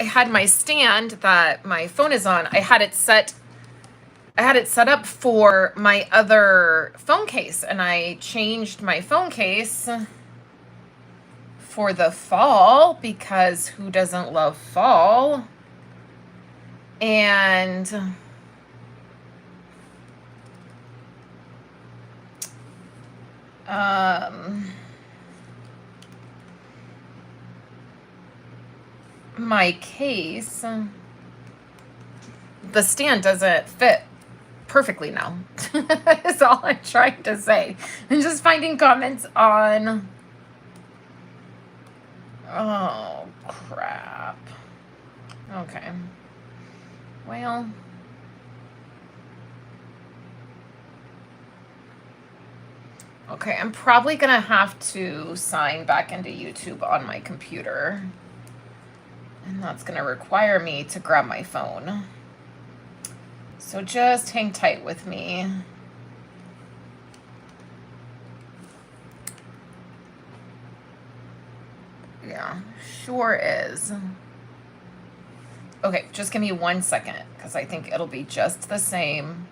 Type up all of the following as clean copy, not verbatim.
I had my stand that my phone is on. I had it set up for my other phone case, and I changed my phone case for the fall because who doesn't love fall? And my case, the stand doesn't fit perfectly now. That's all I'm trying to say. I'm just finding comments on, oh crap. Okay. Well, okay, I'm probably gonna have to sign back into YouTube on my computer. And that's gonna require me to grab my phone. So just hang tight with me. Yeah, sure is. Okay, just give me 1 second, because I think it'll be just the same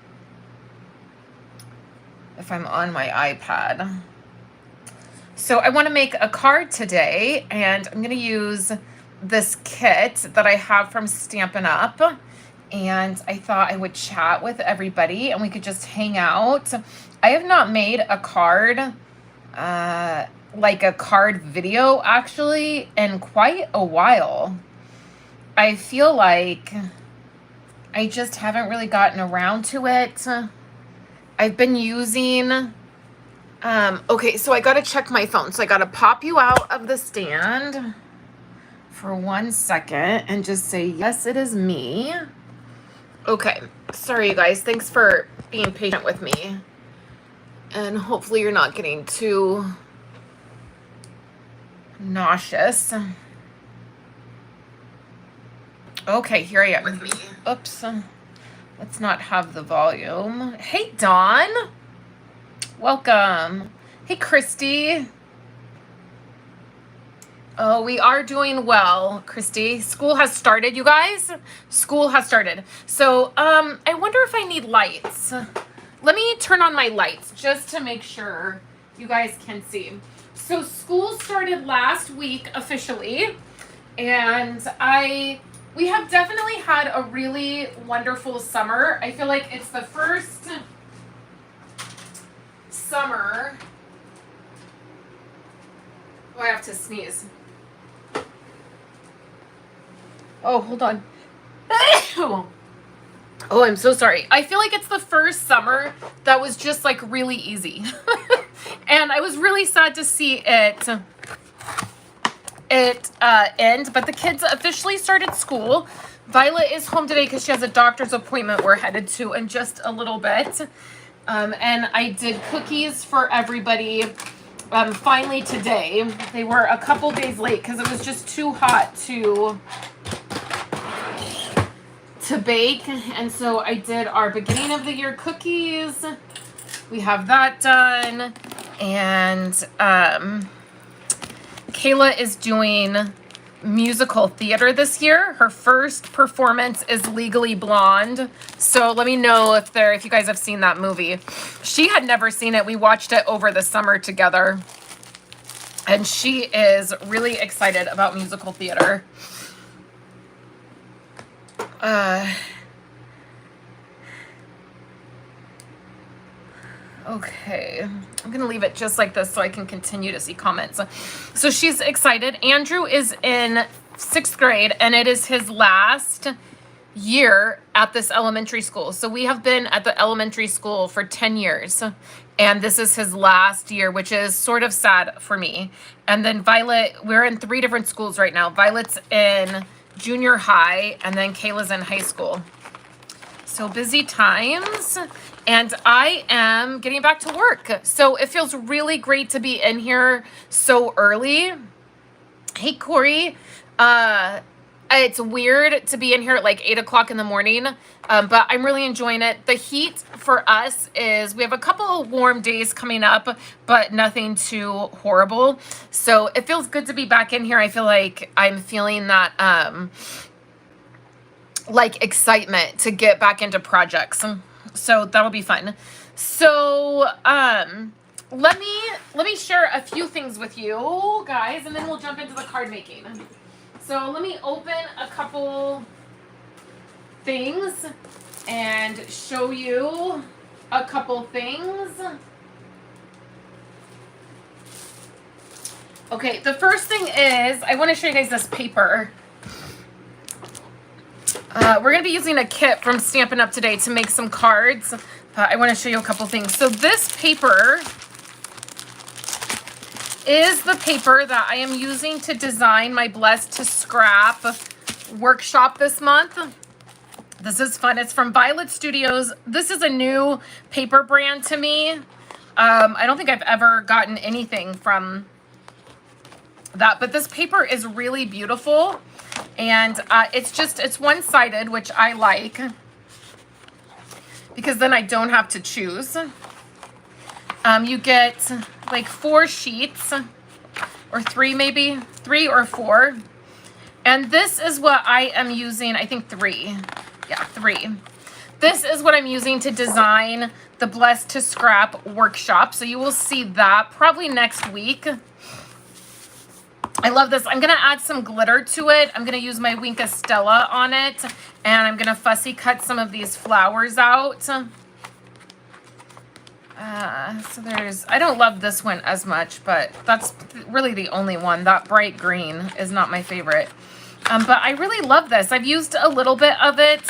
if I'm on my iPad. So I want to make a card today, and I'm going to use this kit that I have from Stampin' Up. And I thought I would chat with everybody and we could just hang out. I have not made a card, like a card video actually, in quite a while. I feel like I just haven't really gotten around to it. I've been using, okay, so I got to check my phone. So I got to pop you out of the stand for 1 second and just say, yes, it is me. Okay, sorry you guys. Thanks for being patient with me. And hopefully you're not getting too nauseous. Okay, here I am. With me. Oops. Let's not have the volume. Hey, Dawn. Welcome. Hey, Christy. Oh, we are doing well, Christy. School has started, you guys. School has started. So, I wonder if I need lights. Let me turn on my lights just to make sure you guys can see. So, school started last week officially, and we have definitely had a really wonderful summer. I feel like it's the first summer. Oh, I have to sneeze. Oh, hold on. Oh, I'm so sorry. I feel like it's the first summer that was just like really easy. And I was really sad to see it end, but the kids officially started school. Violet is home today because she has a doctor's appointment we're headed to in just a little bit. And I did cookies for everybody finally today. They were a couple days late because it was just too hot to bake, and so I did our beginning of the year cookies. We have that done, and Kayla is doing musical theater this year. Her first performance is Legally Blonde, so let me know if you guys have seen that movie. She had never seen it. We watched it over the summer together, and she is really excited about musical theater. Okay, I'm gonna leave it just like this so I can continue to see comments. So she's excited. Andrew is in 6th grade, and it is his last year at this elementary school. So we have been at the elementary school for 10 years, and this is his last year, which is sort of sad for me. And then Violet, we're in 3 different schools right now. Violet's in junior high, and then Kayla's in high school. So busy times, and I am getting back to work. So it feels really great to be in here so early. Hey, Corey. It's weird to be in here at like 8 o'clock in the morning, but I'm really enjoying it. The heat for us is, we have a couple of warm days coming up, but nothing too horrible. So it feels good to be back in here. I feel like I'm feeling that like excitement to get back into projects. So that'll be fun. So let me share a few things with you guys, and then we'll jump into the card making. So let me open a couple things and show you a couple things. Okay, the first thing is I want to show you guys this paper. We're going to be using a kit from Stampin' Up! Today to make some cards. I want to show you a couple things. So this paper is the paper that I am using to design my Blessed to Scrap workshop this month. This is fun. It's from Violet Studios. This is a new paper brand to me. I don't think I've ever gotten anything from that, but this paper is really beautiful. And it's one-sided, which I like, because then I don't have to choose. You get like 4 sheets, or 3 maybe, 3 or 4. And this is what I am using, I think 3. Yeah, 3. This is what I'm using to design the Blessed to Scrap workshop. So you will see that probably next week. I love this. I'm going to add some glitter to it. I'm going to use my Wink Stella on it. And I'm going to fussy cut some of these flowers out. So I don't love this one as much, but that's really the only one. That bright green is not my favorite. But I really love this. I've used a little bit of it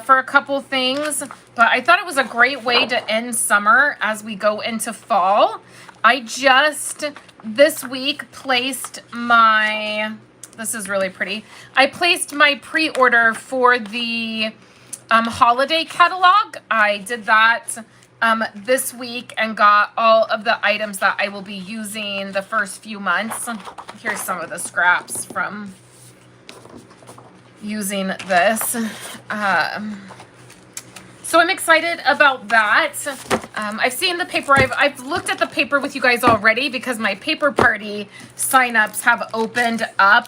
for a couple things. But I thought it was a great way to end summer as we go into fall. I just this week placed my, this is really pretty. I placed my pre-order for the holiday catalog. I did that this week and got all of the items that I will be using the first few months. Here's some of the scraps from using this. So I'm excited about that. I've seen the paper. I've looked at the paper with you guys already because my paper party signups have opened up.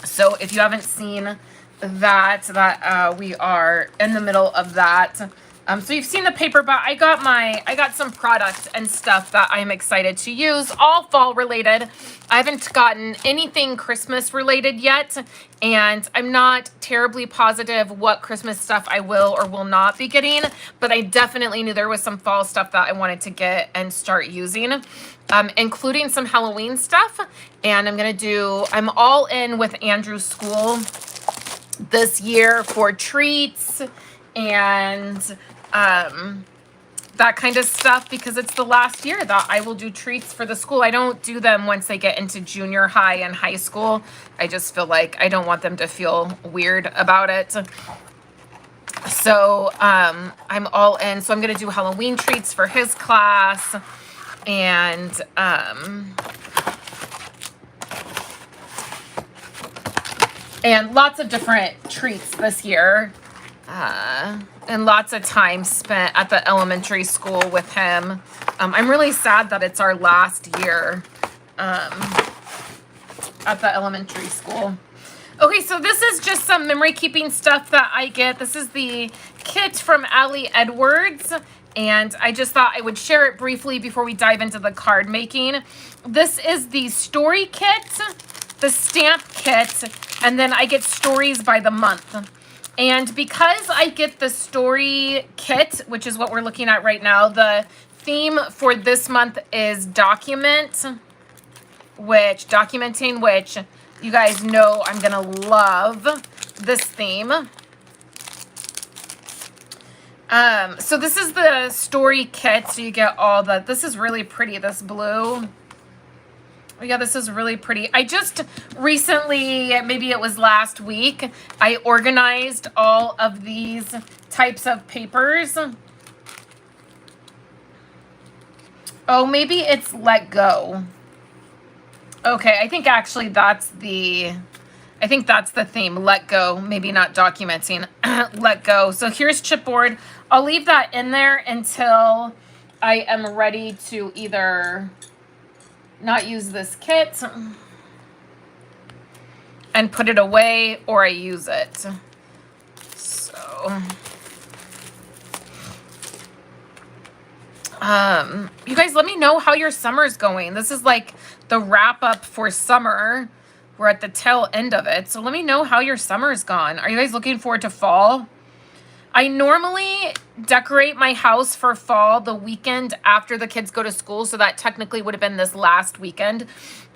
So if you haven't seen that, we are in the middle of that. So you've seen the paper, but I got some products and stuff that I'm excited to use, all fall related. I haven't gotten anything Christmas related yet, and I'm not terribly positive what Christmas stuff I will or will not be getting, but I definitely knew there was some fall stuff that I wanted to get and start using, including some Halloween stuff. And I'm all in with Andrew's school this year for treats and that kind of stuff, because it's the last year that I will do treats for the school. I don't do them once they get into junior high and high school. I just feel like I don't want them to feel weird about it. So I'm all in. So I'm going to do Halloween treats for his class, and lots of different treats this year. And lots of time spent at the elementary school with him. I'm really sad that it's our last year at the elementary school. Okay, so this is just some memory keeping stuff that I get. This is the kit from Allie Edwards, and I just thought I would share it briefly before we dive into the card making. This is the story kit, the stamp kit, and then I get stories by the month. And because I get the story kit, which is what we're looking at right now, the theme for this month is documenting, which you guys know I'm going to love this theme. So this is the story kit. So you get all the, this is really pretty, this blue. Oh yeah, this is really pretty. I just recently, maybe it was last week, I organized all of these types of papers. Oh, maybe it's Let Go. Okay, I think actually that's the theme, Let Go, maybe not documenting, Let Go. So here's chipboard. I'll leave that in there until I am ready to either not use this kit and put it away, or I use it. You guys, let me know how your summer's going. This is like the wrap up for summer. We're at the tail end of it. So let me know how your summer's gone. Are you guys looking forward to fall? I normally decorate my house for fall the weekend after the kids go to school. So that technically would have been this last weekend,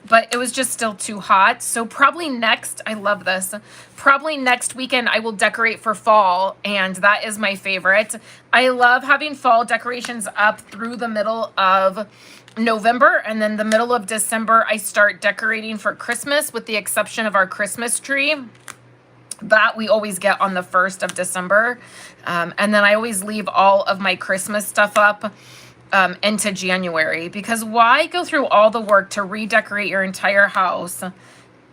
but it was just still too hot. So probably next, I love this. Probably next weekend I will decorate for fall, and that is my favorite. I love having fall decorations up through the middle of November, and then the middle of December I start decorating for Christmas, with the exception of our Christmas tree. That we always get on the 1st of December. And then I always leave all of my Christmas stuff up into January, because why go through all the work to redecorate your entire house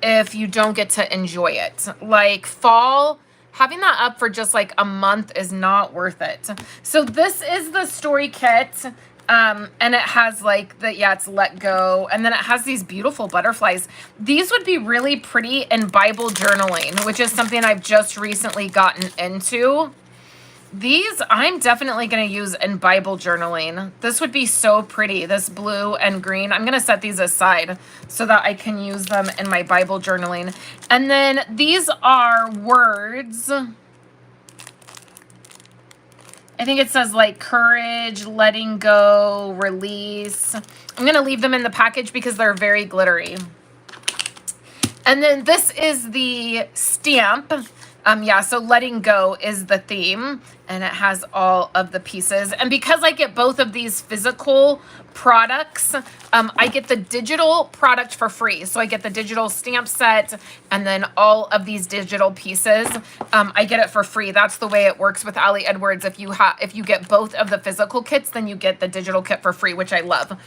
if you don't get to enjoy it? Like fall, having that up for just like a month is not worth it. So this is the story kit. And it has like the, yeah, it's let go. And then it has these beautiful butterflies. These would be really pretty in Bible journaling, which is something I've just recently gotten into. These I'm definitely going to use in Bible journaling. This would be so pretty, this blue and green. I'm going to set these aside so that I can use them in my Bible journaling. And then these are words. I think it says like courage, letting go, release. I'm going to leave them in the package because they're very glittery. And then this is the stamp. Yeah, so letting go is the theme, and it has all of the pieces. And because I get both of these physical products, I get the digital product for free. So I get the digital stamp set and then all of these digital pieces. I get it for free. That's the way it works with Ali Edwards. If you get both of the physical kits, then you get the digital kit for free, which I love.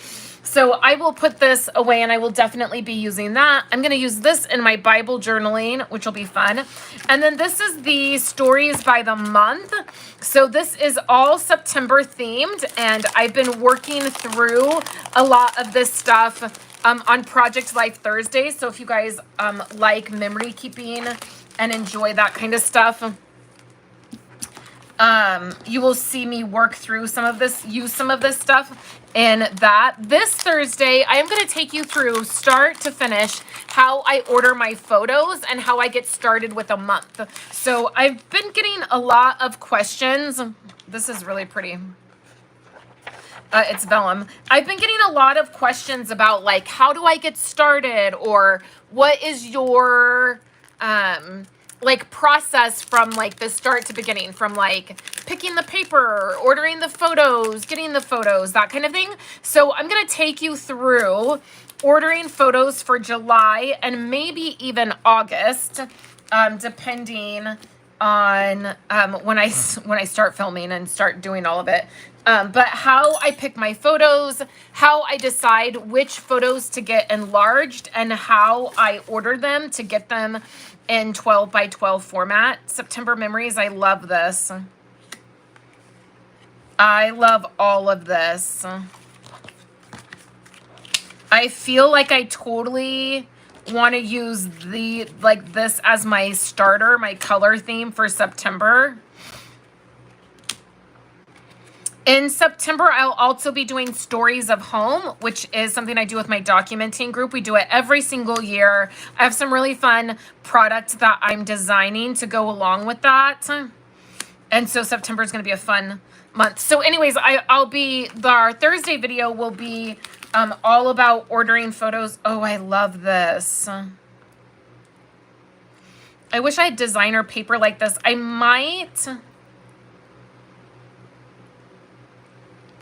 So I will put this away, and I will definitely be using that. I'm going to use this in my Bible journaling, which will be fun. And then this is the stories by the month. So this is all September themed, and I've been working through a lot of this stuff on Project Life Thursday. So if you guys like memory keeping and enjoy that kind of stuff, you will see me work through some of this, use some of this stuff in that. This Thursday, I am going to take you through start to finish how I order my photos and how I get started with a month. So I've been getting a lot of questions. This is really pretty. It's vellum. I've been getting a lot of questions about like, how do I get started? Or what is your, like process from like the start to beginning, from like picking the paper, ordering the photos, getting the photos, that kind of thing. So I'm going to take you through ordering photos for July and maybe even August, depending on when I start filming and start doing all of it. But how I pick my photos, how I decide which photos to get enlarged, and how I order them to get them in 12 by 12 format. September Memories, I love this. I love all of this. I feel like I totally want to use this as my starter, my color theme for September. In September, I'll also be doing Stories of Home, which is something I do with my documenting group. We do it every single year. I have some really fun products that I'm designing to go along with that. And so September is going to be a fun month. So anyways, our Thursday video will be all about ordering photos. Oh, I love this. I wish I had designer paper like this. I might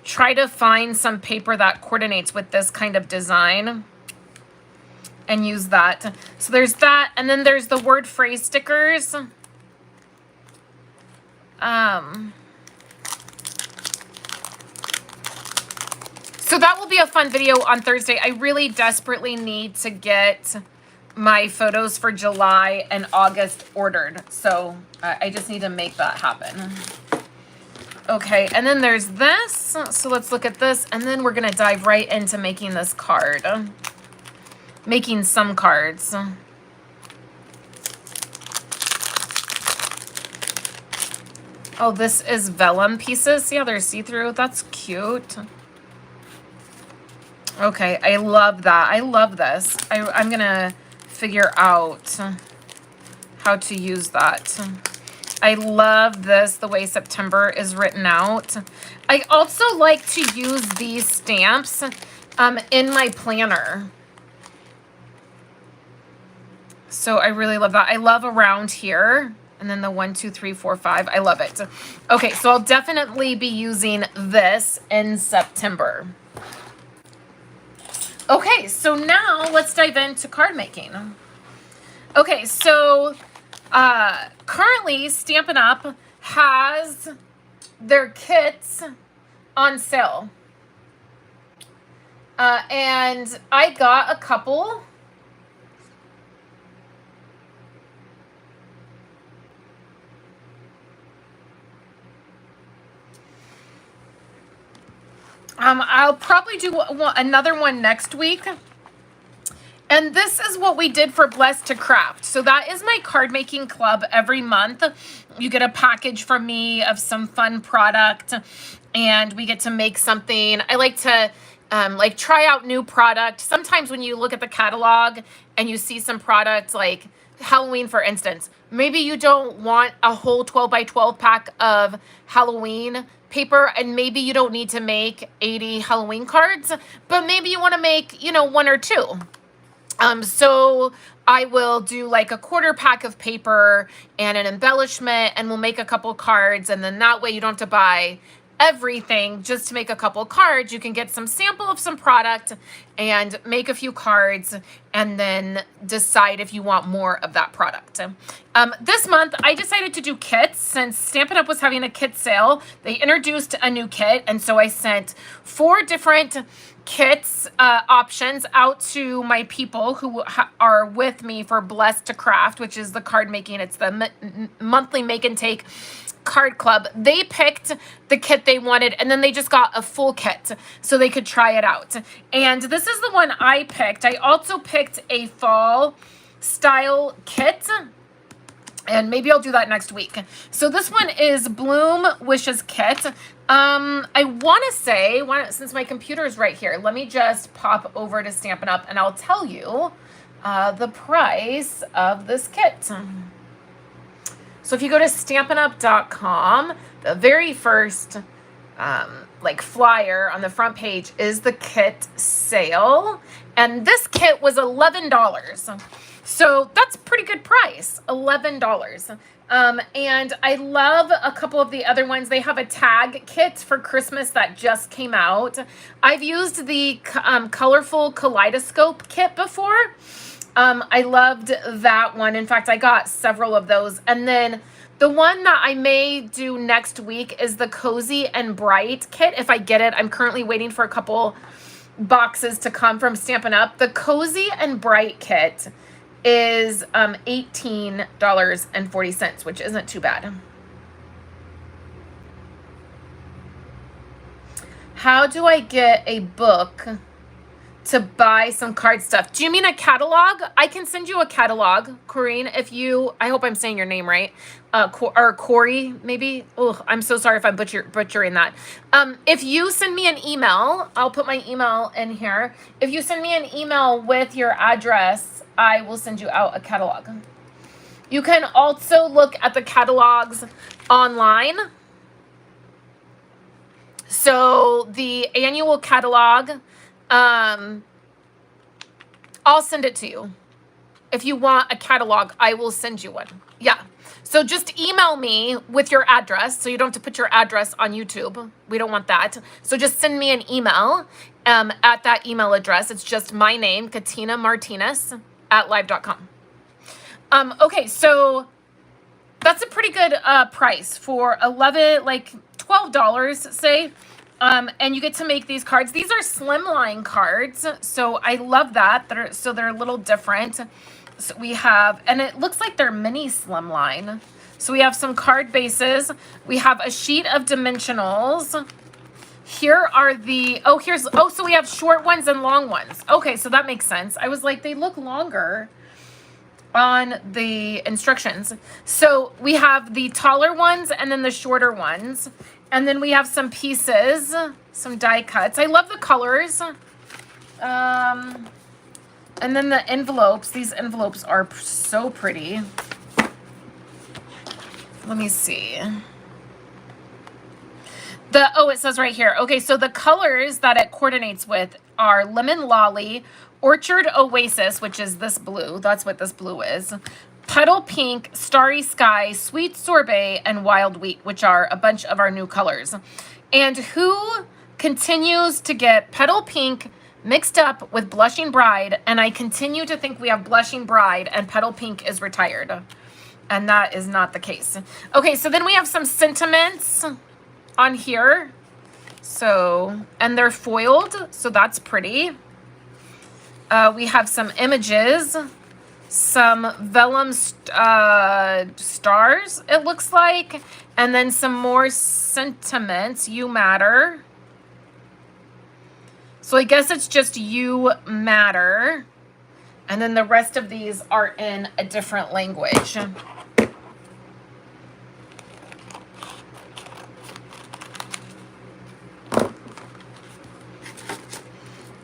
try to find some paper that coordinates with this kind of design and use that. So there's that, and then there's the word phrase stickers. So that will be a fun video on Thursday. I really desperately need to get my photos for July and August ordered. So I just need to make that happen. Okay, and then there's this. So let's look at this, and then we're going to dive right into making this card. Making some cards. Oh, this is vellum pieces. Yeah, they're see-through. That's cute. Okay, I love that. I love this. I'm gonna figure out how to use that. I love this, the way September is written out. I also like to use these stamps in my planner. So I really love that. I love around here. And then the 1, 2, 3, 4, 5. I love it. Okay, so I'll definitely be using this in September. Okay, so now let's dive into card making. Okay, so currently Stampin' Up has their kits on sale. And I got a couple. I'll probably do another one next week. And this is what we did for Blessed to Craft. So that is my card making club every month. You get a package from me of some fun product and we get to make something. I like to like try out new product. Sometimes when you look at the catalog and you see some product like Halloween, for instance, maybe you don't want a whole 12 by 12 pack of Halloween paper and maybe you don't need to make 80 Halloween cards, but maybe you want to make, you know, 1 or 2. So I will do like a quarter pack of paper and an embellishment and we'll make a couple cards, and then that way you don't have to buy everything just to make a couple cards. You can get some sample of some product and make a few cards and then decide if you want more of that product. This month I decided to do kits since Stampin' Up was having a kit sale. They introduced a new kit, and so I sent 4 different kits options out to my people who are with me for Blessed to Craft, which is the card making. It's the monthly make and take card club. They picked the kit they wanted and then they just got a full kit so they could try it out. And this is the one I picked. I also picked a fall style kit, and maybe I'll do that next week. So this one is Bloom Wishes Kit. I want to say, since my computer is right here, let me just pop over to Stampin' Up and I'll tell you the price of this kit. So if you go to StampinUp.com, the very first like flyer on the front page is the kit sale. And this kit was $11. So that's pretty good price, $11. And I love a couple of the other ones. They have a tag kit for Christmas that just came out. I've used the colorful kaleidoscope kit before. I loved that one. In fact, I got several of those. And then the one that I may do next week is the Cozy and Bright kit. If I get it, I'm currently waiting for a couple boxes to come from Stampin' Up. The Cozy and Bright kit is $18.40, which isn't too bad. How do I get a book to buy some card stuff? Do you mean a catalog? I can send you a catalog, Corinne, if you, I hope I'm saying your name right, or Corey, maybe. Oh, I'm so sorry if I'm butchering that. If you send me an email, I'll put my email in here. If you send me an email with your address, I will send you out a catalog. You can also look at the catalogs online. So the annual catalog, I'll send it to you. If you want a catalog, I will send you one. Yeah. So just email me with your address, so you don't have to put your address on YouTube. We don't want that. So just send me an email at that email address. It's just my name, Katina Martinez @live.com. Okay, so that's a pretty good price for $12, say. And you get to make these cards. These are slimline cards, so I love that. They're a little different. So we have, and it looks like they're mini slimline. So we have some card bases. We have a sheet of dimensionals. Here are the, so we have short ones and long ones. Okay, so that makes sense. I was like, they look longer. on the instructions. So we have the taller ones and then the shorter ones. And then we have some pieces, some die cuts. I love the colors. And then the envelopes. These envelopes are so pretty. Let me see. It says right here. Okay, so the colors that it coordinates with are Lemon Lolly, Orchard Oasis, which is this blue. That's what this blue is. Petal Pink, Starry Sky, Sweet Sorbet, and Wild Wheat, which are a bunch of our new colors. And who continues to get Petal Pink mixed up with Blushing Bride? And I continue to think we have Blushing Bride and Petal Pink is retired. And that is not the case. Okay, so then we have some sentiments on here. So, and they're foiled, so that's pretty. We have some images, some vellum stars, it looks like, and then some more sentiments. You matter. So I guess it's just you matter. And then the rest of these are in a different language.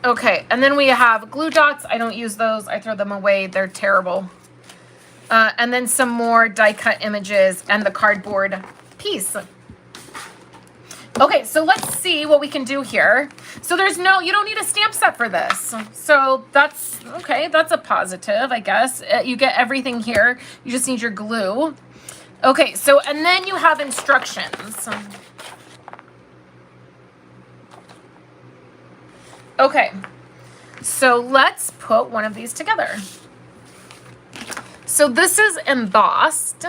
Okay, and then we have glue dots. I don't use those. I throw them away. They're terrible. And then some more die cut images and the cardboard piece. Okay, so let's see what we can do here. So you don't need a stamp set for this. So that's, okay, that's a positive, I guess. You get everything here. You just need your glue. Okay, so, and then you have instructions. Okay, so let's put one of these together. So this is embossed.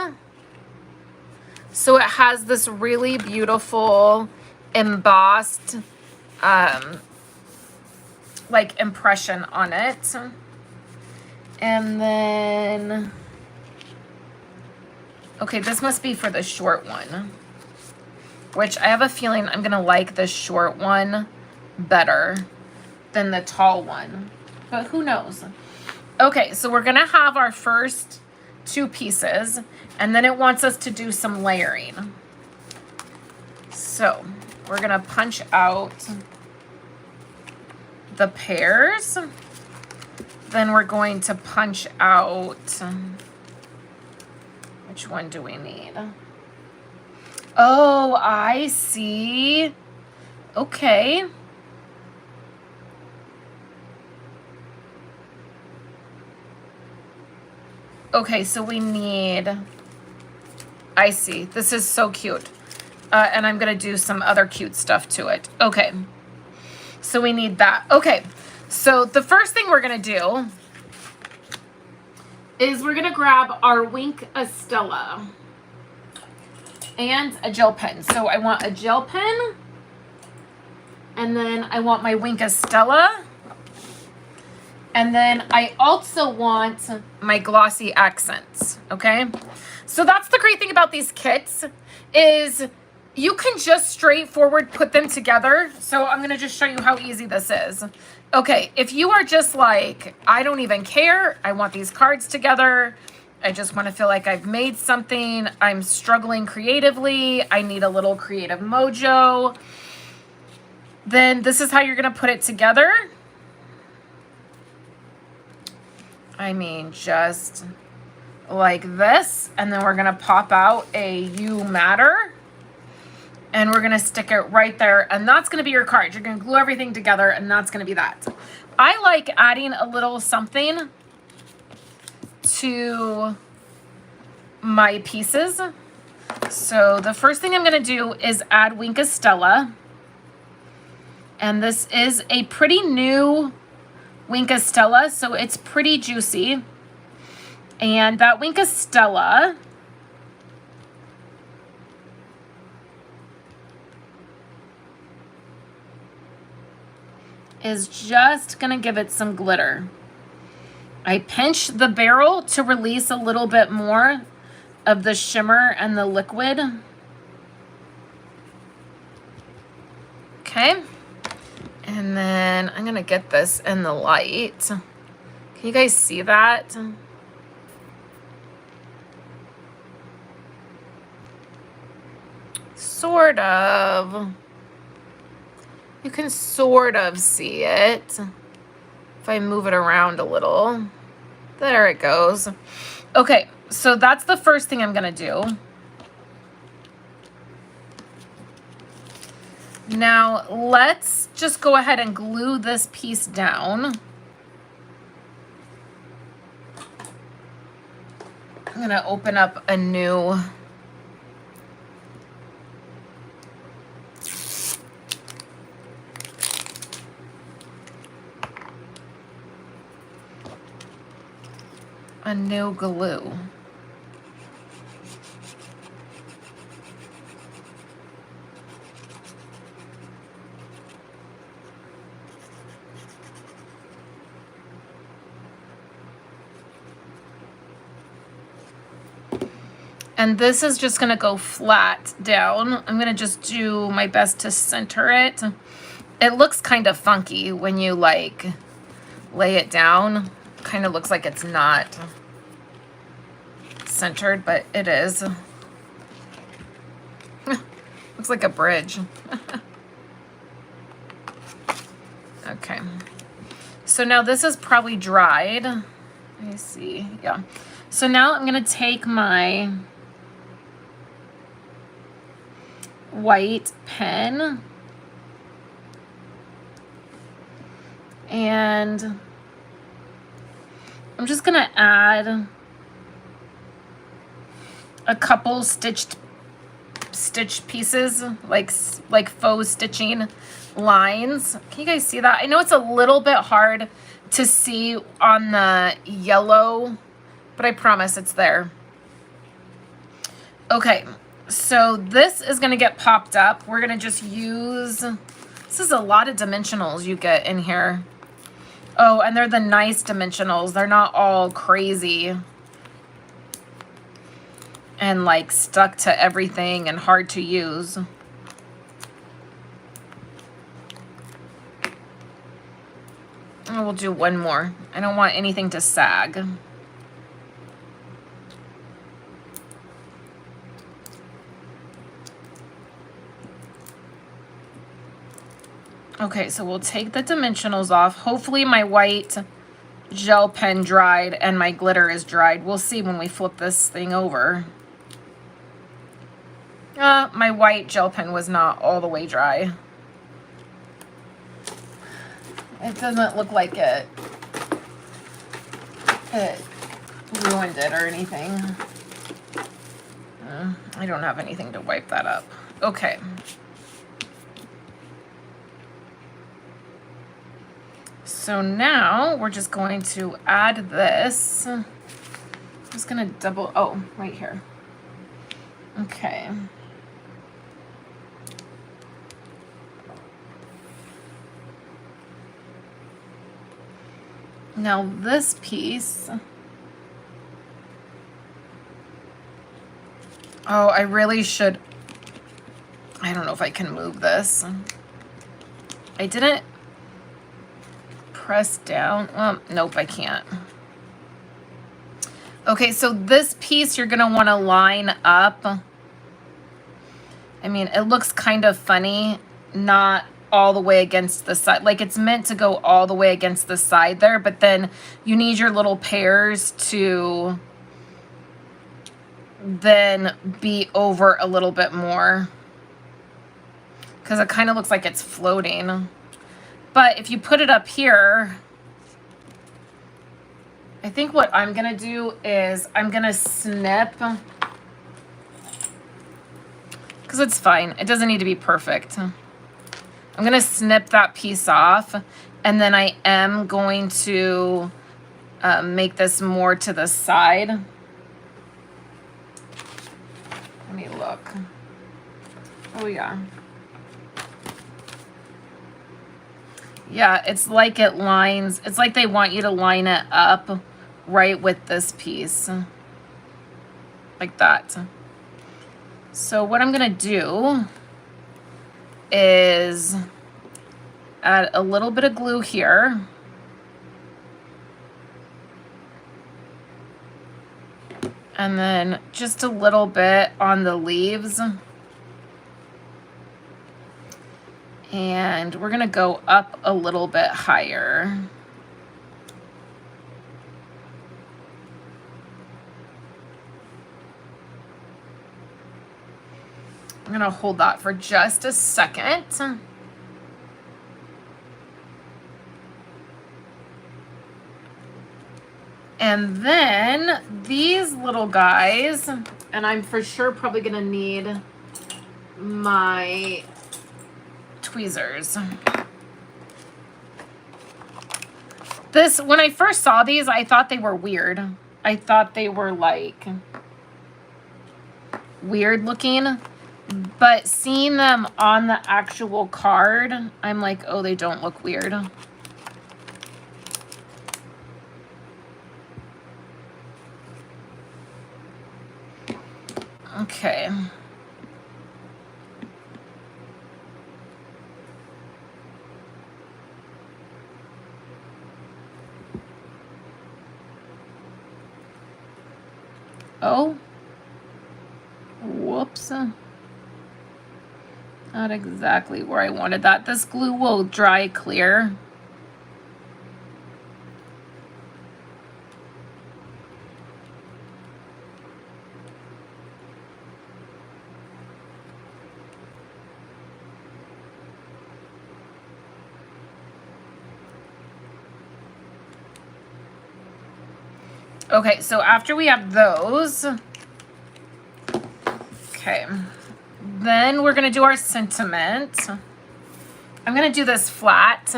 So it has this really beautiful embossed like impression on it. And then, okay, this must be for the short one, which I have a feeling I'm gonna like the short one better than the tall one, but who knows? Okay, so we're gonna have our first two pieces, and then it wants us to do some layering. So we're gonna punch out the pairs. Then we're going to punch out, which one do we need? Oh, I see. Okay. Okay, so we need, I see. This is so cute. And I'm going to do some other cute stuff to it. Okay. So we need that. Okay. So the first thing we're going to do is we're going to grab our Wink Estella and a gel pen. So I want a gel pen, and then I want my Wink Estella. And then I also want my glossy accents, okay? So that's the great thing about these kits is you can just straightforward put them together. So I'm gonna just show you how easy this is. Okay, if you are just like, I don't even care, I want these cards together, I just wanna feel like I've made something, I'm struggling creatively, I need a little creative mojo, then this is how you're gonna put it together. I mean, just like this. And then we're going to pop out a You Matter. And we're going to stick it right there. And that's going to be your card. You're going to glue everything together, and that's going to be that. I like adding a little something to my pieces. So the first thing I'm going to do is add Wink Estella. And this is a pretty new Wink Estella, so it's pretty juicy. And that Wink Estella is just gonna give it some glitter. I pinch the barrel to release a little bit more of the shimmer and the liquid. Okay. And then I'm going to get this in the light. Can you guys see that? sort of see it. If I move it around a little. There it goes. Okay, so that's the first thing I'm gonna do. Now, let's just go ahead and glue this piece down. I'm gonna open up a new glue. And this is just gonna go flat down. I'm gonna just do my best to center it. It looks kind of funky when you like lay it down. Kind of looks like it's not centered, but it is. Looks like a bridge. Okay. So now this is probably dried. Let me see. Yeah. So now I'm going to take my white pen and I'm just going to add a couple stitch pieces, like faux stitching lines. Can you guys see that? I know it's a little bit hard to see on the yellow, but I promise it's there. Okay, so this is gonna get popped up. We're gonna just use, this is a lot of dimensionals you get in here. Oh, and they're the nice dimensionals. They're not all crazy and like stuck to everything and hard to use. And we'll do one more. I don't want anything to sag. Okay, so we'll take the dimensionals off. Hopefully my white gel pen dried and my glitter is dried. We'll see when we flip this thing over. My white gel pen was not all the way dry. It doesn't look like it ruined it or anything. I don't have anything to wipe that up. Okay. So now we're just going to add this. I'm just gonna double, oh, right here. Okay. Now this piece, oh, I really should, I don't know if I can move this. I didn't press down. Nope, I can't. Okay, so this piece you're gonna wanna line up. I mean, it looks kind of funny, not all the way against the side. Like it's meant to go all the way against the side there, but then you need your little pairs to then be over a little bit more because it kind of looks like it's floating. But if you put it up here, I think what I'm gonna do is I'm gonna snip, because it's fine. It doesn't need to be perfect. I'm gonna snip that piece off, and then I am going to make this more to the side. Let me look. Oh yeah. Yeah, it's like it lines, it's like they want you to line it up right with this piece. Like that. So what I'm gonna do is add a little bit of glue here. And then just a little bit on the leaves. And we're gonna go up a little bit higher. I'm gonna hold that for just a second. And then these little guys, and I'm for sure probably gonna need my tweezers. This, when I first saw these, I thought they were weird. I thought they were like weird looking, but seeing them on the actual card, I'm like, oh, they don't look weird. Okay. Oh. Whoops. Not exactly where I wanted that. This glue will dry clear. Okay, so after we have those, okay, then we're gonna do our sentiment. I'm gonna do this flat.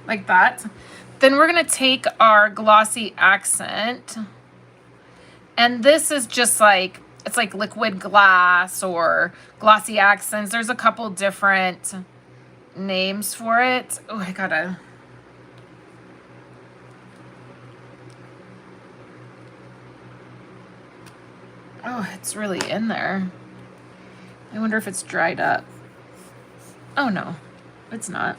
Like that. Then we're gonna take our glossy accent, and this is just like, it's like liquid glass or glossy accents. There's a couple different names for it. Oh, I gotta, oh, it's really in there. I wonder if it's dried up. Oh no, it's not.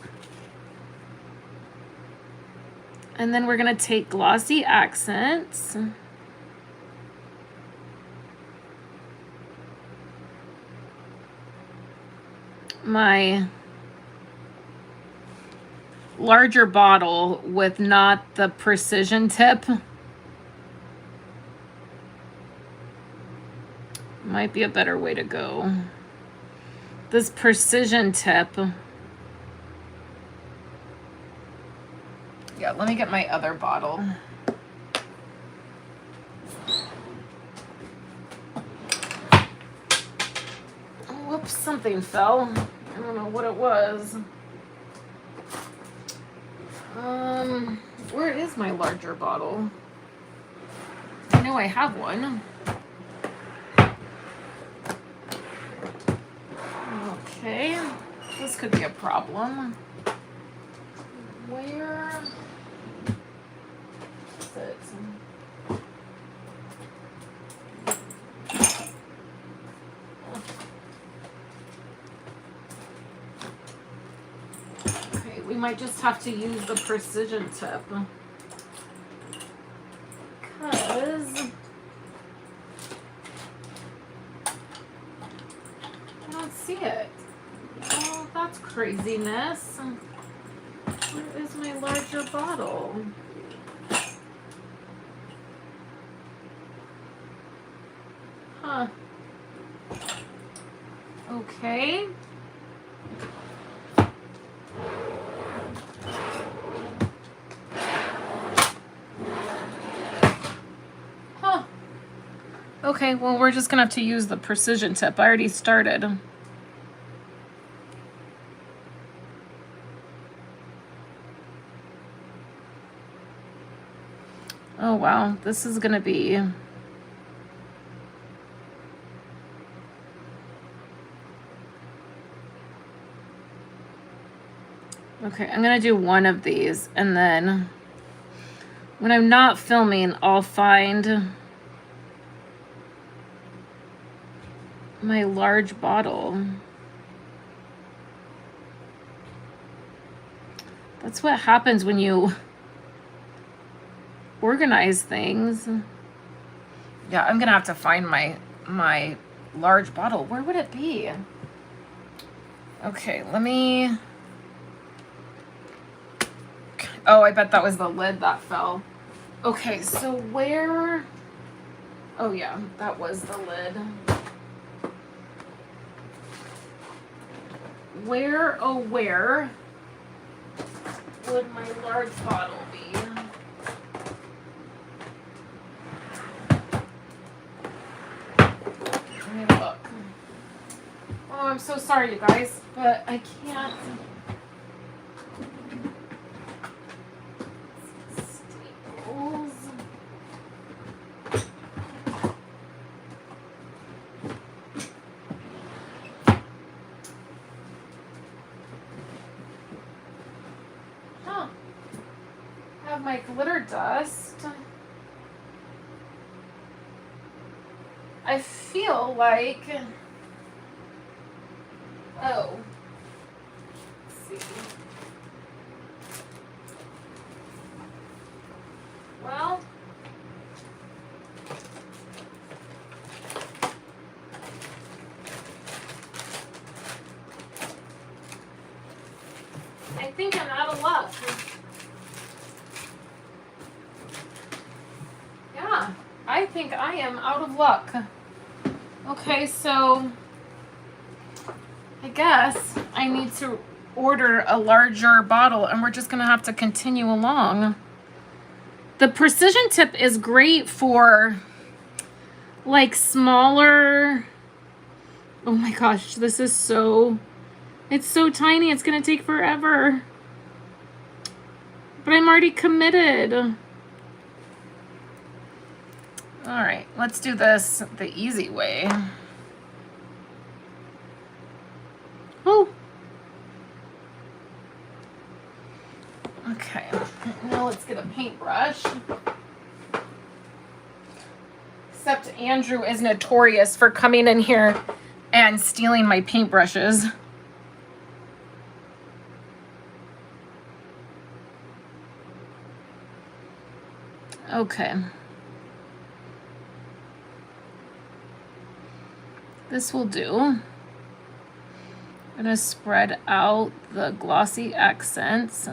And then we're gonna take glossy accents. My larger bottle with not the precision tip might be a better way to go. This precision tip. Yeah, let me get my other bottle. Oh, whoops, something fell. I don't know what it was. Where is my larger bottle? I know I have one. Okay, this could be a problem. Where is it? Okay, we might just have to use the precision tip. Because I don't see it. Oh, that's craziness. Where is my larger bottle? Huh. Okay. Huh. Okay, well, we're just gonna have to use the precision tip. I already started. Oh wow, this is gonna be... Okay, I'm gonna do one of these and then When I'm not filming, I'll find my large bottle. That's what happens when you organize things. Yeah, I'm gonna have to find my large bottle. Where would it be? Okay, let me... Oh, I bet that was the lid that fell. Okay, so where... Oh yeah, that was the lid. Where, oh where would my large bottle be? Let me look. Oh, I'm so sorry, you guys, but I can't. Staples. Huh. Have my glitter dust. I feel like, oh, let's see. Well, I think I'm out of luck. Yeah, I think I am out of luck. Okay, so I guess I need to order a larger bottle and we're just gonna have to continue along. The precision tip is great for like smaller, oh my gosh, this is so, it's so tiny, it's gonna take forever. But I'm already committed. All right, let's do this the easy way. Oh. Okay, now let's get a paintbrush. Except Andrew is notorious for coming in here and stealing my paintbrushes. Okay. This will do. I'm gonna spread out the glossy accents.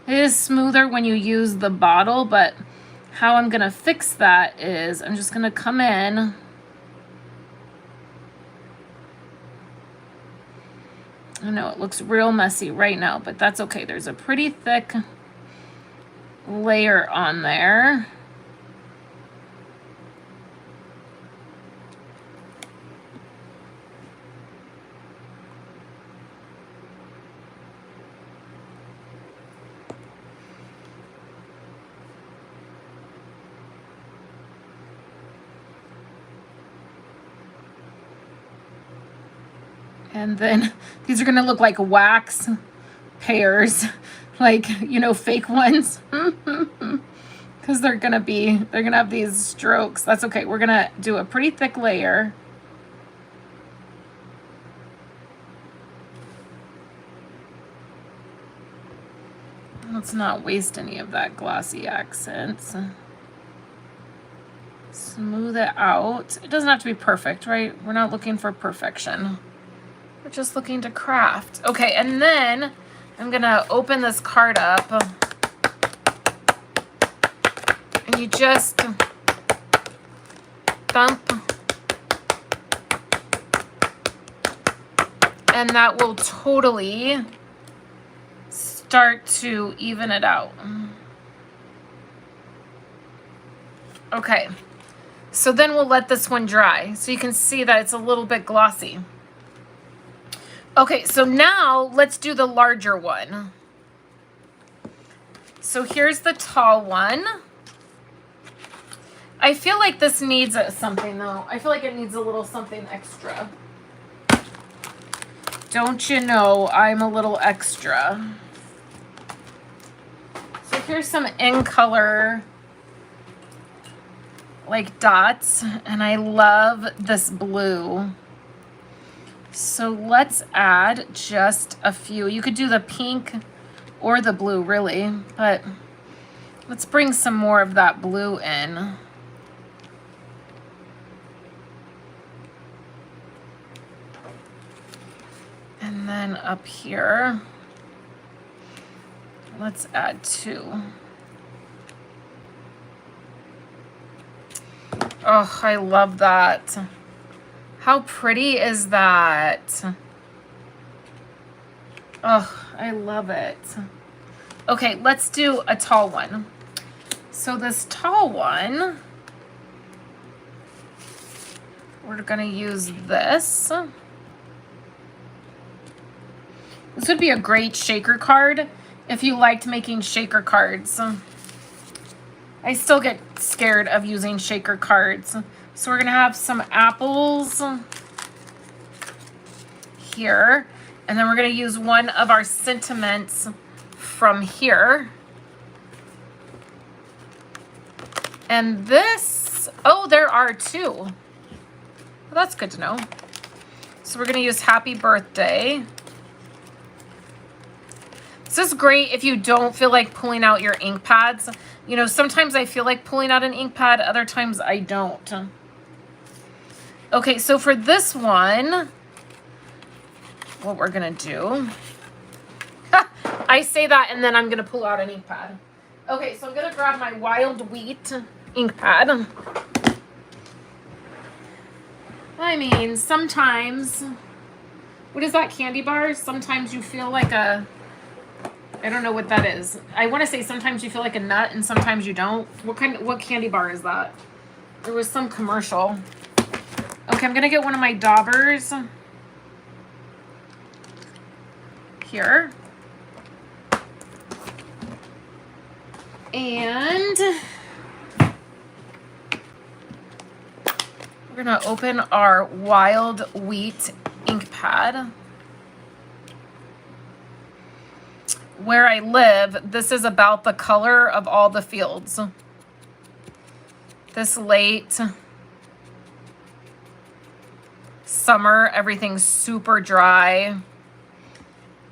It is smoother when you use the bottle, but how I'm gonna fix that is I'm just gonna come in I know it looks real messy right now, but that's okay. There's a pretty thick layer on there. And then these are gonna look like wax pears, like, you know, fake ones. Because they're gonna have these strokes. That's okay. We're gonna do a pretty thick layer. Let's not waste any of that glossy accents. Smooth it out. It doesn't have to be perfect, right? We're not looking for perfection. We're just looking to craft. Okay, and then I'm gonna open this card up. And you just thump. And that will totally start to even it out. Okay, so then we'll let this one dry so you can see that it's a little bit glossy. Okay, so now let's do the larger one. So here's the tall one. I feel like this needs something though. I feel like it needs a little something extra. Don't you know I'm a little extra? So here's some in color like dots, and I love this blue. So let's add just a few. You could do the pink or the blue really, but let's bring some more of that blue in. And then up here, let's add 2. Oh, I love that. How pretty is that? Oh, I love it. Okay, let's do a tall one. So this tall one, we're gonna use this. This would be a great shaker card if you liked making shaker cards. I still get scared of using shaker cards. So we're gonna have some apples here, and then we're gonna use one of our sentiments from here. And this, oh, there are 2. Well, that's good to know. So we're gonna use happy birthday. This is great if you don't feel like pulling out your ink pads. You know, sometimes I feel like pulling out an ink pad, other times I don't. Okay, so for this one, what we're gonna do, I say that and then I'm gonna pull out an ink pad. Okay, so I'm gonna grab my Wild Wheat ink pad. I mean, sometimes, what is that candy bar? Sometimes you feel like a, I don't know what that is. I want to say sometimes you feel like a nut and sometimes you don't. What candy bar is that? There was some commercial. Okay, I'm gonna get one of my daubers here. And we're gonna open our Wild Wheat ink pad. Where I live, this is about the color of all the fields. This late summer, everything's super dry,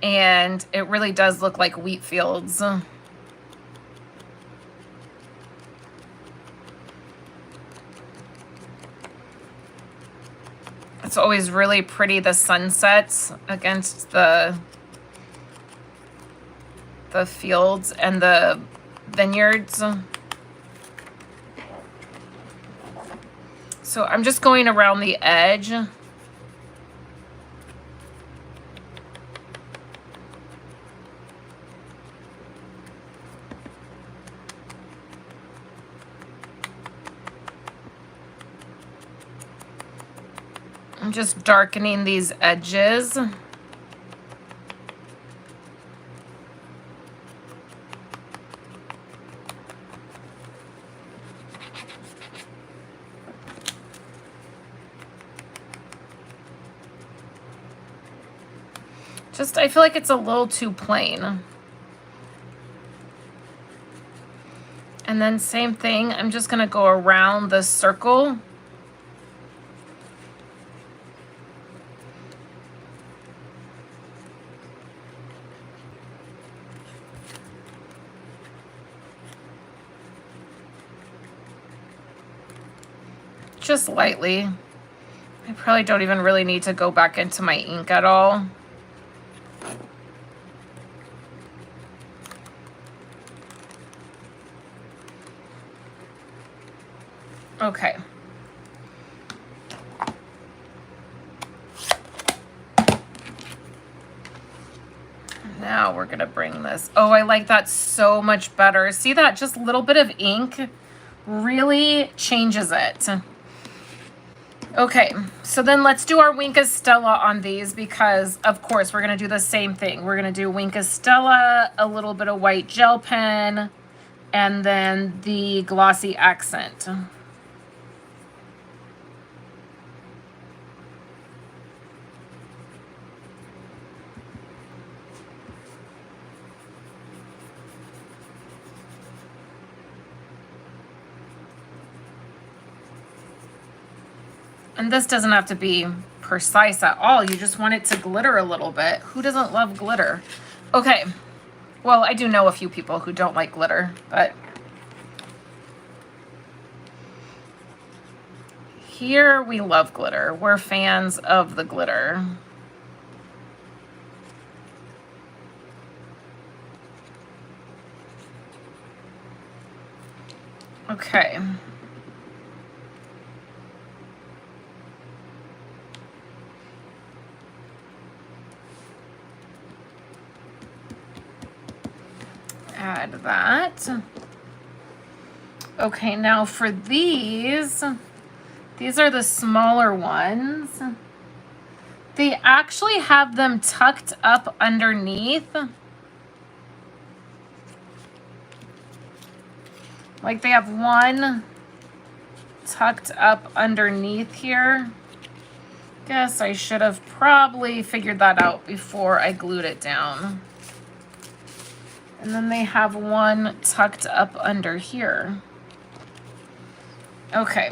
and it really does look like wheat fields. It's always really pretty, the sunsets against the fields and the vineyards. So I'm just going around the edge. I'm just darkening these edges. I feel like it's a little too plain. And then same thing, I'm just gonna go around the circle. Just lightly. I probably don't even really need to go back into my ink at all. Okay. Now we're gonna bring this. Oh, I like that so much better. See that? Just a little bit of ink really changes it. Okay, so then let's do our Wink of Stella on these because, of course, we're going to do the same thing. We're going to do Wink of Stella, a little bit of white gel pen, and then the glossy accent. And this doesn't have to be precise at all. You just want it to glitter a little bit. Who doesn't love glitter? Okay. Well, I do know a few people who don't like glitter, but here we love glitter. We're fans of the glitter. Okay. Add that. Okay, now for these are the smaller ones. They actually have them tucked up underneath. Like they have one tucked up underneath here. Guess I should have probably figured that out before I glued it down. And then they have one tucked up under here. Okay.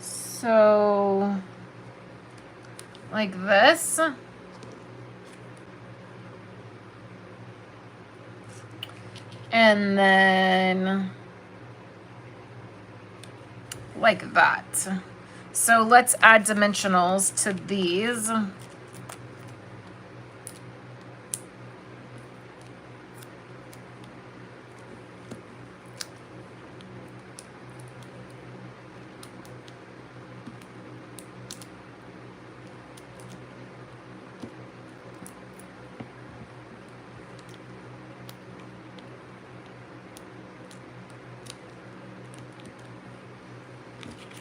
So, like this. And then like that. So let's add dimensionals to these.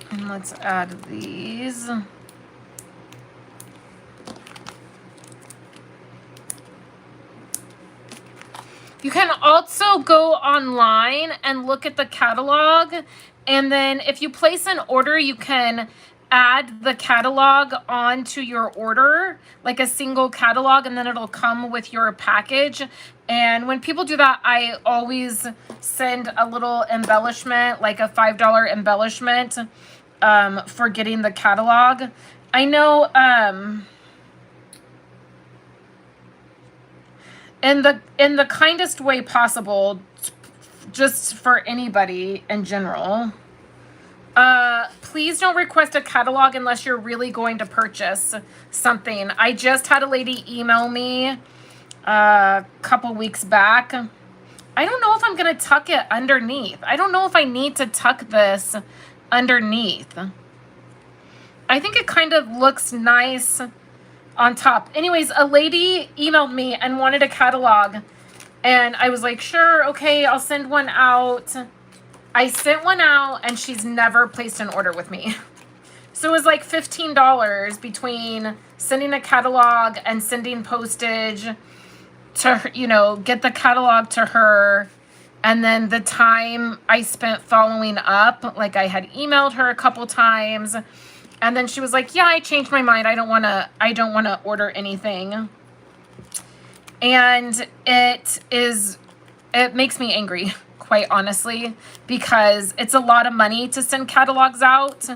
And let's add these. You can also go online and look at the catalog, and then if you place an order, you can add the catalog onto your order, like a single catalog, and then it'll come with your package. And when people do that, I always send a little embellishment, like a $5 embellishment, for getting the catalog. I know in the kindest way possible, just for anybody in general, please don't request a catalog unless you're really going to purchase something. I just had a lady email me a couple weeks back. I don't know if I'm going to tuck it underneath. I don't know if I need to tuck this underneath. I think it kind of looks nice on top. Anyways, a lady emailed me and wanted a catalog, and I was like, sure, okay, I'll send one out. I sent one out, and she's never placed an order with me. So it was like $15 between sending a catalog and sending postage to her, you know, get the catalog to her. And then the time I spent following up, like I had emailed her a couple times, and then she was like, yeah, I changed my mind. I don't want to order anything. And it makes me angry, quite honestly, because it's a lot of money to send catalogs out,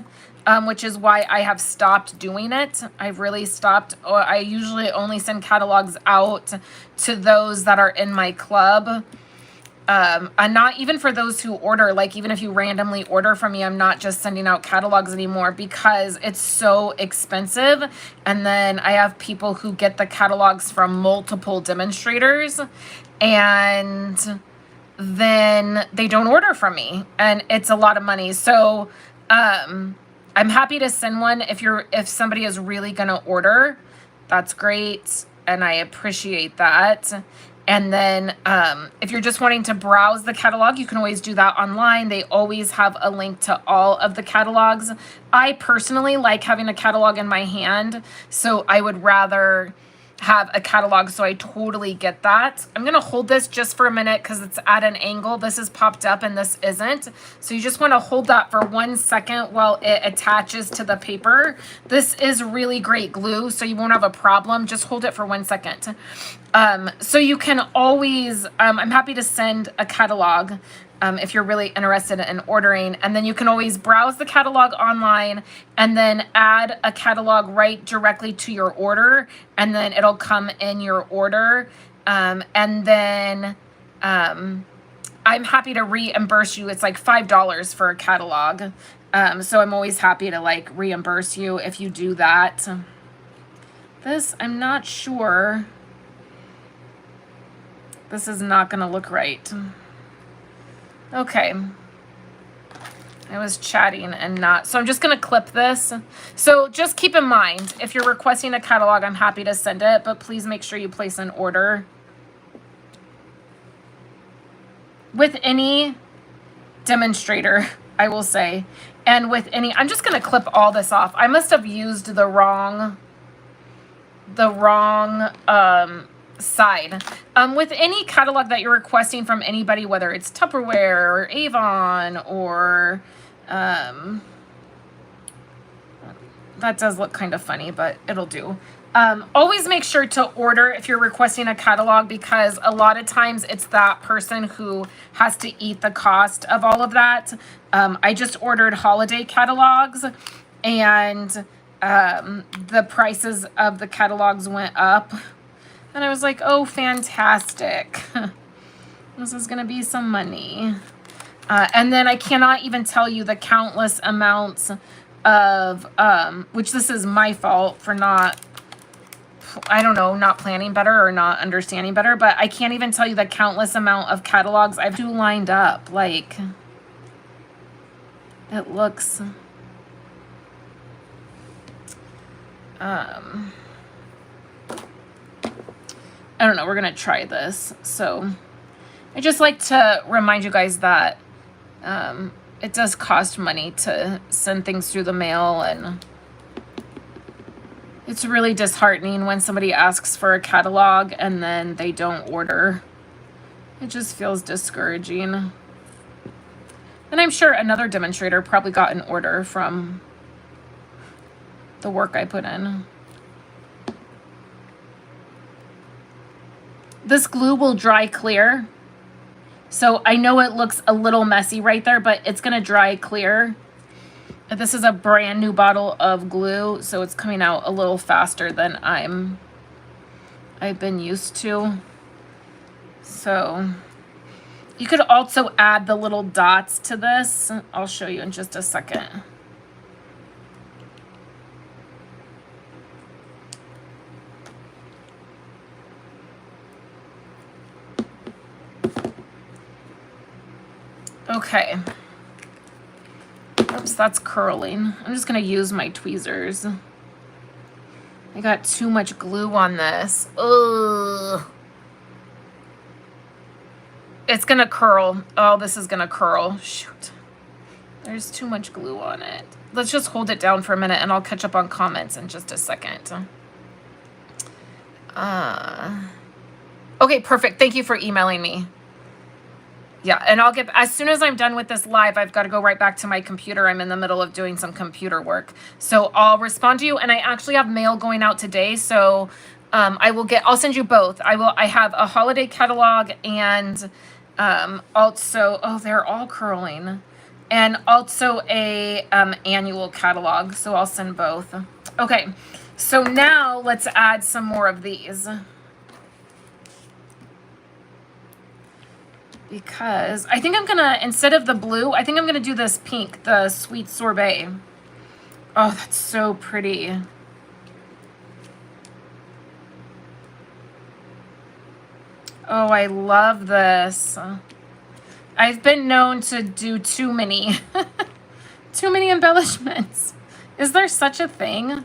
which is why I have stopped doing it. I've really stopped. I usually only send catalogs out to those that are in my club. And not even for those who order, like even if you randomly order from me, I'm not just sending out catalogs anymore because it's so expensive. And then I have people who get the catalogs from multiple demonstrators, and then they don't order from me, and it's a lot of money. So I'm happy to send one if somebody is really going to order. That's great, and I appreciate that. And then if you're just wanting to browse the catalog, you can always do that online. They always have a link to all of the catalogs. I personally like having a catalog in my hand, so I would rather have a catalog, so I totally get that. I'm going to hold this just for a minute because it's at an angle. This is popped up and this isn't. So you just want to hold that for 1 second while it attaches to the paper. This is really great glue, so you won't have a problem. Just hold it for 1 second. So you can always, I'm happy to send a catalog. if you're really interested in ordering. And then you can always browse the catalog online and then add a catalog right directly to your order, and then it'll come in your order. And then I'm happy to reimburse you. It's like $5 for a catalog. So I'm always happy to like reimburse you if you do that. This, I'm not sure. This is not going to look right. Okay. I was chatting and not. So I'm just going to clip this. So just keep in mind, if you're requesting a catalog, I'm happy to send it, but please make sure you place an order. With any demonstrator, I will say, and with any, I'm just going to clip all this off. I must have used the wrong side. With any catalog that you're requesting from anybody, whether it's Tupperware or Avon or that does look kind of funny, but it'll do. Always make sure to order if you're requesting a catalog, because a lot of times it's that person who has to eat the cost of all of that. I just ordered holiday catalogs, and the prices of the catalogs went up. And I was like, oh, fantastic. This is going to be some money. And then I cannot even tell you the countless amounts of, which this is my fault for not, I don't know, not planning better or not understanding better, but I can't even tell you the countless amount of catalogs I've lined up. Like, it looks, I don't know, we're going to try this. So I just like to remind you guys that it does cost money to send things through the mail, and it's really disheartening when somebody asks for a catalog and then they don't order. It just feels discouraging. And I'm sure another demonstrator probably got an order from the work I put in. This glue will dry clear. So I know it looks a little messy right there, but it's going to dry clear. This is a brand new bottle of glue, so it's coming out a little faster than I've been used to. So you could also add the little dots to this. I'll show you in just a second. Okay. Oops, that's curling. I'm just going to use my tweezers. I got too much glue on this. Ugh. It's going to curl. Oh, this is going to curl. Shoot. There's too much glue on it. Let's just hold it down for a minute and I'll catch up on comments in just a second. Okay, perfect. Thank you for emailing me. Yeah, and I'll get, as soon as I'm done with this live, I've got to go right back to my computer. I'm in the middle of doing some computer work. So I'll respond to you, and I actually have mail going out today, so I'll send you both. I have a holiday catalog and also, oh, they're all curling, and also a annual catalog, so I'll send both. Okay, so now let's add some more of these. Because I think I'm gonna, instead of the blue, I think I'm gonna do this pink, the sweet sorbet. Oh, that's so pretty. Oh, I love this. I've been known to do too many, too many embellishments. Is there such a thing?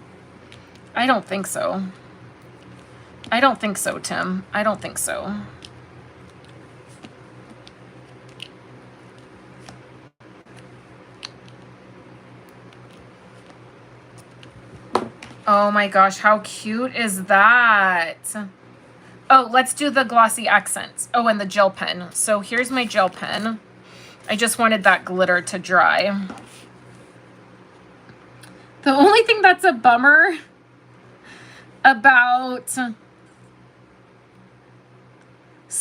I don't think so. I don't think so, Tim. I don't think so. Oh my gosh, how cute is that? Oh, let's do the glossy accents. Oh, and the gel pen. So here's my gel pen. I just wanted that glitter to dry. The only thing that's a bummer about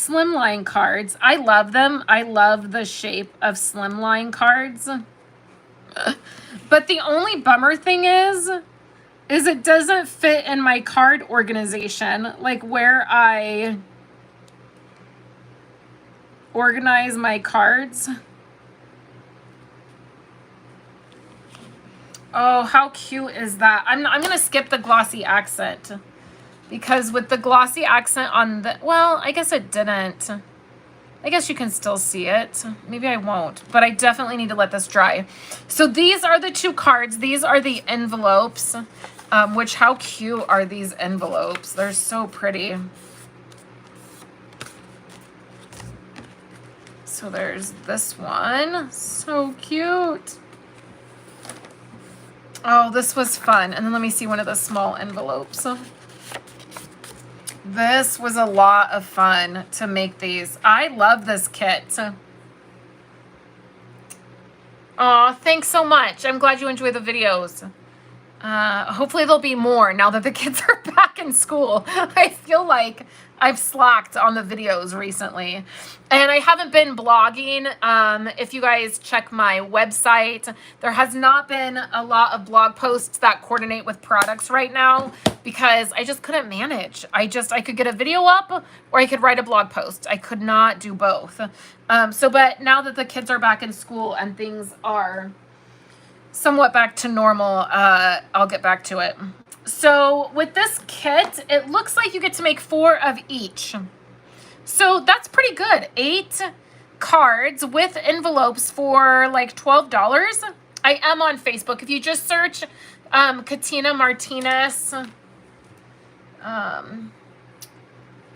slimline cards. I love them. I love the shape of slimline cards. But the only bummer thing is it doesn't fit in my card organization, like where I organize my cards. Oh, how cute is that? I'm gonna skip the glossy accent, because with the glossy accent on the, well, I guess it didn't. I guess you can still see it. Maybe I won't, but I definitely need to let this dry. So these are the two cards. These are the envelopes, which, how cute are these envelopes? They're so pretty. So there's this one. So cute. Oh, this was fun. And then let me see one of the small envelopes. This was a lot of fun to make these. I love this kit. Oh, thanks so much. I'm glad you enjoy the videos. Hopefully there'll be more now that the kids are back in school. I feel like I've slacked on the videos recently. And I haven't been blogging. If you guys check my website, there has not been a lot of blog posts that coordinate with products right now because I just couldn't manage. I could get a video up or I could write a blog post. I could not do both. But now that the kids are back in school and things are somewhat back to normal, I'll get back to it. So with this kit, it looks like you get to make 4 of each. So that's pretty good. 8 cards with envelopes for like $12. I am on Facebook. If you just search Katina Martinez.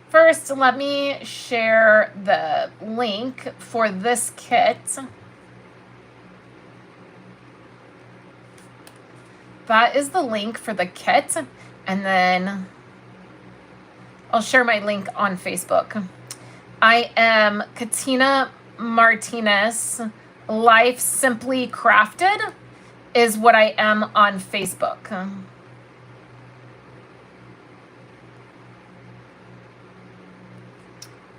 First, let me share the link for this kit. That is the link for the kit, and then I'll share my link on Facebook. I am Katina Martinez. Life Simply Crafted is what I am on Facebook.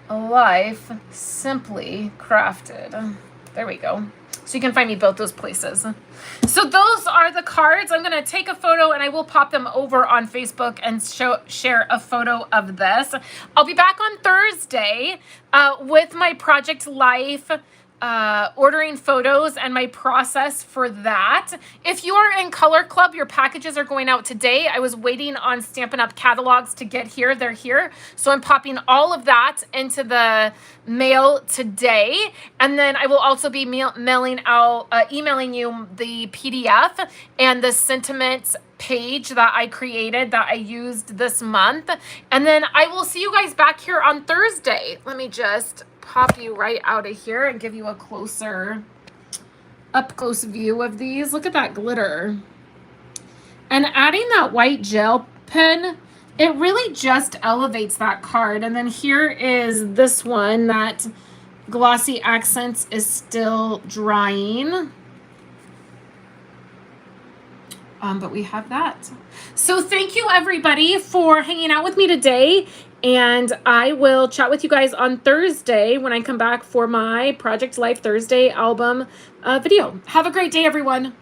Life Simply Crafted. There we go. So you can find me both those places. So those are the cards. I'm going to take a photo and I will pop them over on Facebook and share a photo of this. I'll be back on Thursday with my Project Life ordering photos and my process for that. If you are in Color Club, your packages are going out today. I was waiting on Stampin' Up catalogs to get here. They're here. So I'm popping all of that into the mail today. And then I will also be emailing you the PDF and the sentiments page that I created that I used this month. And then I will see you guys back here on Thursday. Let me just pop you right out of here and give you a up close view of these. Look at that glitter. And adding that white gel pen, it really just elevates that card. And then here is this one that Glossy Accents is still drying. But we have that. So thank you everybody for hanging out with me today. And I will chat with you guys on Thursday when I come back for my Project Life Thursday album video. Have a great day, everyone.